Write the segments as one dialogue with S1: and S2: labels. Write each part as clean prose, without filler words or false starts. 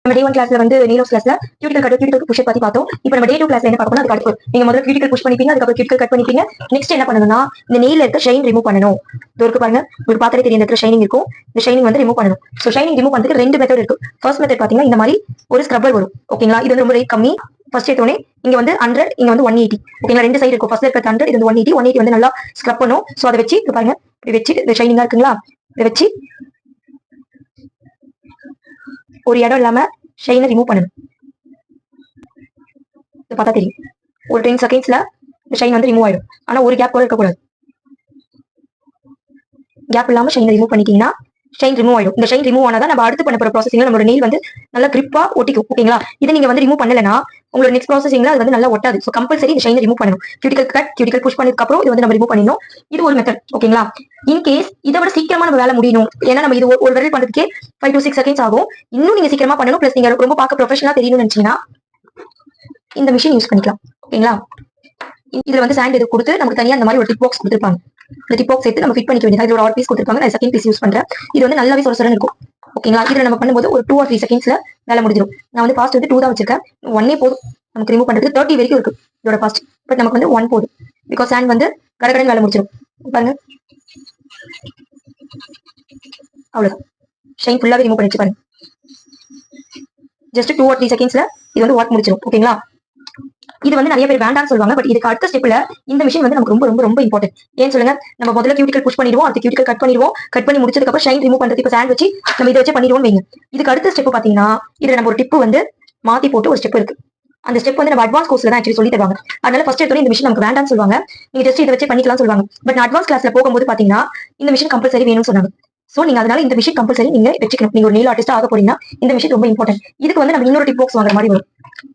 S1: நம்ம டே 1 கிளாஸ்ல வந்து நீலோஸ் கிளாஸ்ல கியூட்டிகல் புஷ் பத்தி பார்த்தோம். இப்போ நம்ம டே 2 கிளாஸ்ல என்ன பார்க்கணும், அதுக்கு அடுத்து நீங்க முதல்ல கியூட்டிகல் புஷ் பண்ணிப்பீங்க, அதுக்கப்புறம் கியூட்டிகல் கட் பண்ணிப்பீங்க. நெக்ஸ்ட் என்ன பண்ணணும்னா இந்த நெயில இருக்க ஷைன் ரிமூவ் பண்ணணும். இது இருக்கு பாருங்க, உங்களுக்கு பார்த்தாலே தெரியும் இந்த ஷைனிங் இருக்கும். இந்த ஷைனிங் வந்து ரிமூவ் பண்ணணும். ஸோ ஷைனிங் ரிமூவ் பண்றதுக்கு ரெண்டு மெத்தட் இருக்கு. ஃபர்ஸ்ட் மெத்தட் பாத்தீங்கன்னா இந்த மாதிரி ஒரு ஸ்க்ரப்பர் வரும். ஓகேங்களா, இது வந்து ரொம்ப ரேட் கம்மி. ஃபர்ஸ்ட் எடுத்தோடனே இங்க வந்து 100, இங்க வந்து 180. ஓகேங்களா, ரெண்டு சைடு இருக்கும். ஃபர்ஸ்ட் இருக்க 100, இது வந்து 180 வந்து நல்லா ஸ்க்ரப் பண்ணும். ஸோ அதை வச்சு பாருங்க, இப்படி வச்சு இந்த ஷைனிங்கா இருக்குங்களா, இதை வச்சு ஒரு இடம் இல்லாம ஷைனை ரிமூவ் பண்ணணும். பார்த்தா தெரியும், ஒரு 10 செகண்ட்ஸ்ல இந்த ஷைன் வந்து ரிமூவ் ஆயிடும். ஆனா ஒரு கேப் கூட இருக்கக்கூடாது. கேப் இல்லாம ஷைனை ரிமூவ் பண்ணிட்டீங்கன்னா ஷைன் ரிமூவ் ஆயிடும். இந்த ஷைன் ரிமூவ் ஆனதா நம்ம அடுத்து பண்ண போற ப்ராசஸிங்ல நம்மளோட நெயில் வந்து நல்லா கிரிப்பா ஒட்டிக்கும். ஓகேங்களா, இதை நீங்க வந்து ரிமூவ் பண்ணலனா உங்களோட நெக்ஸ்ட் ப்ராசஸிங்ல அது வந்து நல்லா ஒட்டாது. ஸோ கம்பல்சரி இந்த ஷைனை ரிமூவ் பண்ணணும். கியூட்டிகல் கட், கியூட்டிகல் புஷ் பண்ணதுக்கு அப்புறம் இது வந்து நம்ம ரிமூவ் பண்ணிடணும். இது ஒரு மெத்தட். ஓகேங்களா, இன்கேஸ் இதை விட சீக்கிரமா நம்ம வேலை முடியணும், ஏன்னா நம்ம இது ஒரு விரல் பண்றதுக்கே 5 to 6 செகண்ட்ஸ் ஆகும். இன்னும் நீங்க சீக்கிரமா பண்ணணும், பிளஸ் நீங்க ரொம்ப பார்க்க ப்ரொஃபஷனலா தெரியணும்னு நினைச்சீங்கன்னா இந்த மிஷின் யூஸ் பண்ணிக்கலாம். ஓகேங்களா, இதுல வந்து சாண்ட் இது கொடுத்து நமக்கு தனியா இந்த மாதிரி ஒரு டிப் பாக்ஸ் கொடுத்துருப்பாங்க. இந்த டிப் பாக்ஸ் எடுத்து நம்ம ஃபிட் பண்ணிக்க வேண்டியது. இதுல ஒரு ஆட் பீஸ் கொடுத்துருப்பாங்க, நான் செகண்ட் பீஸ் யூஸ் பண்றேன். இது வந்து நல்லாவே சொரசொரன்னு இருக்கும். ஓகேங்களா, இதுல நம்ம பண்ணும்போது ஒரு 2 or 3 செகண்ட்ஸ்ல வேலை முடிஞ்சிடும். நான் வந்து ஃபாஸ்ட் வந்து 2 தான் வச்சிருக்கேன். 1 போதும் நமக்கு ரிமூவ் பண்றது. 30 வரைக்கும் இருக்கு இதோட ஃபாஸ்ட். பட் நமக்கு வந்து 1 போதும், பிகாஸ் சாண்ட் வந்து கடகடன் வேலை முடிச்சிடும். பாருங்க, அவ்வளவுதான். ஷைன் ஃபுல்லாவே ரிமூவ் பண்ணிச்சு பாருங்க. ஜஸ்ட் 2 or 3 செகண்ட்ஸ்ல இது வந்து ஒர்க் முடிச்சிடும். ஓகேங்களா, இது வந்து நிறைய பேர் வேண்டாம்னு சொல்லுவாங்க. பட் இதுக்கு அடுத்த ஸ்டெப்ல இந்த மிஷின் வந்து நமக்கு ரொம்ப ரொம்ப ரொம்ப இம்பார்ட்டன்ட். ஏன்னு சொல்லுங்க, நம்ம முதல்ல கியூட்டிகல் புஷ் பண்ணிடுவோம், அடுத்து கியூட்டிகல் கட் பண்ணிடுவோம். கட் பண்ணி முடிச்சதுக்கு அப்புறம் ஷைன் ரிமூவ் பண்றது இப்போ சாண்ட் வச்சு நம்ம இதை வச்சு பண்ணிடுவோம் வைங்க. இதுக்கு அடுத்த ஸ்டெப் பாத்தீங்கன்னா இதுல நம்ம ஒரு டிப் வந்து மாத்தி போட்டு ஒரு ஸ்டெப் இருக்கு. அந்த ஸ்டெப் வந்து நம்ம அட்வான்ஸ் கோர்ஸ்ல தான் ஆக்சுவலி சொல்லி தருவாங்க. அதனால ஃபர்ஸ்ட் எடுத்தோட இந்த மிஷின் நமக்கு வேண்டாம்னு சொல்லுவாங்க, நீங்க ஜஸ்ட் இதை வச்சு பண்ணிக்கலாம் சொல்லுவாங்க. பட் நான் அட்வான்ஸ் கிளாஸ்ல போகும்போது பாத்தீங்கன்னா இந்த மிஷின் கம்பல்சரி வேணும்னு சொன்னாங்க. சோ நீங்க அதனால இந்த மிஷின் கம்பல்சரி நீங்க வச்சுக்கணும். நீங்க ஒரு நெயில் ஆர்டிஸ்ட் ஆக போறீங்கன்னா இந்த மிஷின் ரொம்ப இம்பார்ட்டன்ட். இதுக்கு வந்து நம்ம இன்னொரு டிப் பாக்ஸ் வாங்குற மாதிரி வரும்.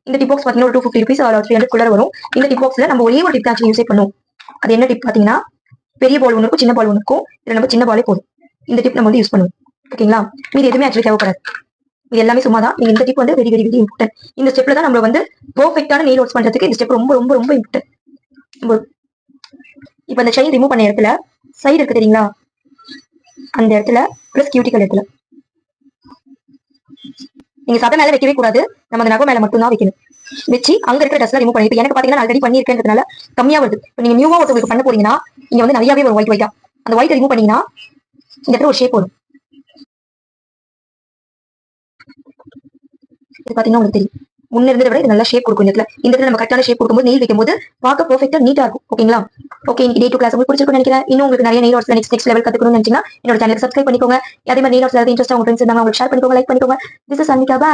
S1: இந்த டிப் பாக்ஸ் பாத்தீங்கன்னா 250 rupees or 300 குள்ள வரும். இந்த டிப் பாக்ஸ்ல நம்ம ஒரே ஒரு டிப் ஆக்சுவலி யூஸ் பண்ணுவோம். அது என்ன டிப் பாத்தீங்கன்னா, பெரிய பால் ஒன்று இருக்கும், சின்ன பால் ஒன்று இருக்கும். இதுல நம்ம சின்ன பாலே போதும். இந்த டிப் நம்ம வந்து யூஸ் பண்ணுவோம். ஓகேங்களா, இது எதுவுமே ஆக்சுவலி தேவைப்படாது. இது எல்லாமே சும்மா தான். நீங்க இந்த டிப் வந்து வெரி வெரி வெரி இம்பார்ட்டன்ட். இந்த ஸ்டெப்ல தான் நம்ம வந்து பெர்ஃபெக்ட்டான நெயில் ஒர்க்ஸ் பண்றதுக்கு இந்த ஸ்டெப் ரொம்ப ரொம்ப ரொம்ப இம்பார்ட்டன்ட். இப்போ இந்த ஷைன் ரிமூவ் பண்ண இடத்துல சைடு இருக்கு தெரியுங்களா, அந்த இடத்துல பிளஸ் கியூட்டிகல் இடத்துல நீங்க சதை மேல வைக்கவே கூடாது. நம்ம அந்த நகை மேல மட்டும் தான் வைக்கணும். வச்சு அங்க இருக்கிற டஸ்ட்லாம் ரிமூவ் பண்ணி, இப்போ எனக்கு பாத்தீங்கன்னா ஆல்ரெடி பண்ணிருக்கேன்றதுனால கம்மியா வருது. இப்போ நீங்க நியூவா ஒருத்தவங்களுக்கு பண்ண போறீங்கன்னா இங்க வந்து நிறையவே வரும் ஒயிட் ஒயிட்டா. அந்த ஒயிட் ரிமூவ் பண்ணீங்கன்னா இந்த இடத்துல ஒரு ஷேப் வரும். இது பாத்தீங்கன்னா உங்களுக்கு தெரியும், முன்ன இருந்ததை விட இது நல்லா ஷேப் கொடுக்கும். இந்த இடத்துல நம்ம கரெக்டான ஷேப் கொடுக்கும்போது நெயில் வைக்கும்போது பார்க்க பெர்ஃபெக்ட்டா நீட்டா இருக்கும். ஓகேங்களா, ஓகே, இன்னைக்கு டே 2 கிளாஸ் உங்களுக்கு பிடிச்சிருக்கும்னு நினைக்கிறேன். இன்னும் உங்களுக்கு நிறைய நெயில் ஆர்ட்ஸ் நெக்ஸ்ட் லெவல் கத்துக்கணும்னு நினைச்சீங்கன்னா என்னோட சேனலுக்கு சப்ஸ்கிரைப் பண்ணிக்கோங்க. அதே மாதிரி நெயில் ஆர்ட்ஸ் இன்ட்ரெஸ்ட் உங்களுக்கு ஃப்ரெண்ட்ஸ் இருந்தாங்க, உங்களுக்கு ஷேர் பண்ணிக்கோங்க, லைக் பண்ணிக்கோங்க. This is Anvika, by.